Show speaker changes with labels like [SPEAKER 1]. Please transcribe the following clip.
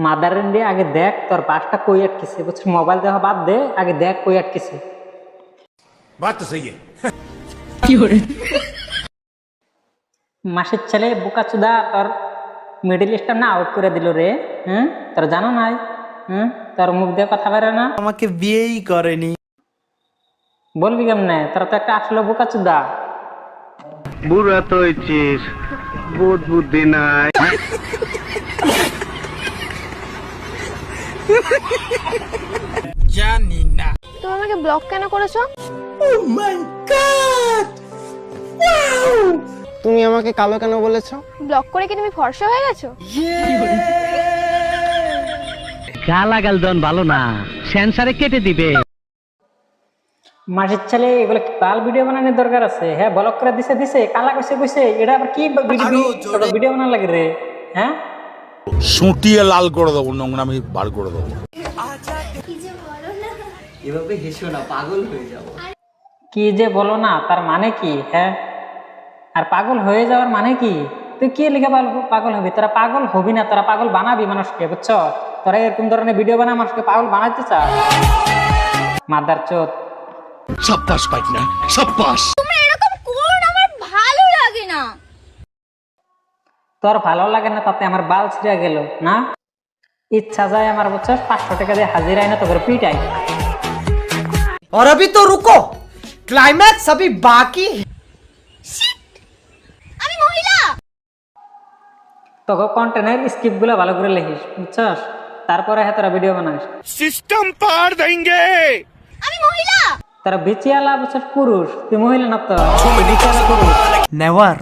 [SPEAKER 1] Mother India আগে দেখ তোর বাসটা কই আটকেছে, বুঝছিস? মোবাইল দেখা বাদ দে, আগে দেখ কই আটকেছে।
[SPEAKER 2] बात तो सही है।
[SPEAKER 1] মাসের ছেলে বোকাচুদা তোর মিডল ইস্টার না আউট করে দিল রে। তোর জানো নাই? তোর মুখ দিয়ে কথা বেরো না,
[SPEAKER 3] আমাকে বিয়েই করেনি।
[SPEAKER 1] বলবি কেমনে? তোর তো একটা আসলে বোকাচুদা।
[SPEAKER 4] বুড়া তো হয়েছিস, বোধ বুদ্ধি নাই।
[SPEAKER 3] জানি না।
[SPEAKER 5] তুমি আমাকে ব্লক কেন করেছো?
[SPEAKER 3] Oh my God! Wow!
[SPEAKER 6] তুমি আমাকে কালো কেন বলেছো?
[SPEAKER 5] ব্লক করে কি তুমি ফর্সা হয়ে গেছো?
[SPEAKER 4] গালাগাল দন ভালো না, সেন্সারে কেটে দিবে।
[SPEAKER 1] মাসের ছেলে এগুলো বাল ভিডিও বানানোর দরকার আছে। হ্যাঁ, ব্লক করে দিছে কালা কইছে এটা আবার কি ভিডিও বানানো লাগে রে? হ্যাঁ,
[SPEAKER 2] সুটিয়ে লাল করে দেবো, নোংরামি বার করে দেবো।
[SPEAKER 3] এভাবে হেসো না, পাগল হয়ে যাবো।
[SPEAKER 1] কি যে বলো না, তার মানে কি? হ্যাঁ, আর পাগল হয়ে যাওয়ার মানে কি? তুই কি লিখে পাগল হবি? তোরা পাগল হবি না, তোরা পাগল বানাবি মানুষকে, বুঝছ? তোরা এরকম ধরনের ভিডিও বানা মানুষকে পাগল বানাইতে চাস। মাদার চোদ।
[SPEAKER 2] সাব্বাস পাইনা, সাব্বাস।
[SPEAKER 5] তুমি এরকম করো না, আমার ভালো লাগে না।
[SPEAKER 1] তোর ভালো লাগে না তাতে আমার বাল ছিঁড়ে গেল না? ইচ্ছা যায় আমার, বুঝছস? 500 টাকা দিয়ে হাজিরাই না, তোকে পিটাই।
[SPEAKER 3] और अभी तो रुको, क्लाइमैक्स अभी बाकी है।
[SPEAKER 5] আমি মহিলা।
[SPEAKER 1] তোকে কন্টেন্টের স্ক্রিপ্ট গুলো ভালো করে লিখিস, বুঝছস? তারপরে হ্যাঁ তোরা ভিডিও বানাস।
[SPEAKER 2] সিস্টেম পার দেंगे।
[SPEAKER 5] আমি মহিলা।
[SPEAKER 1] তোরা বিচিয়ালা, বুঝছস? পুরুষ, তুই মহিলা না তো। বিচিয়ালা পুরুষ।
[SPEAKER 3] नेवर।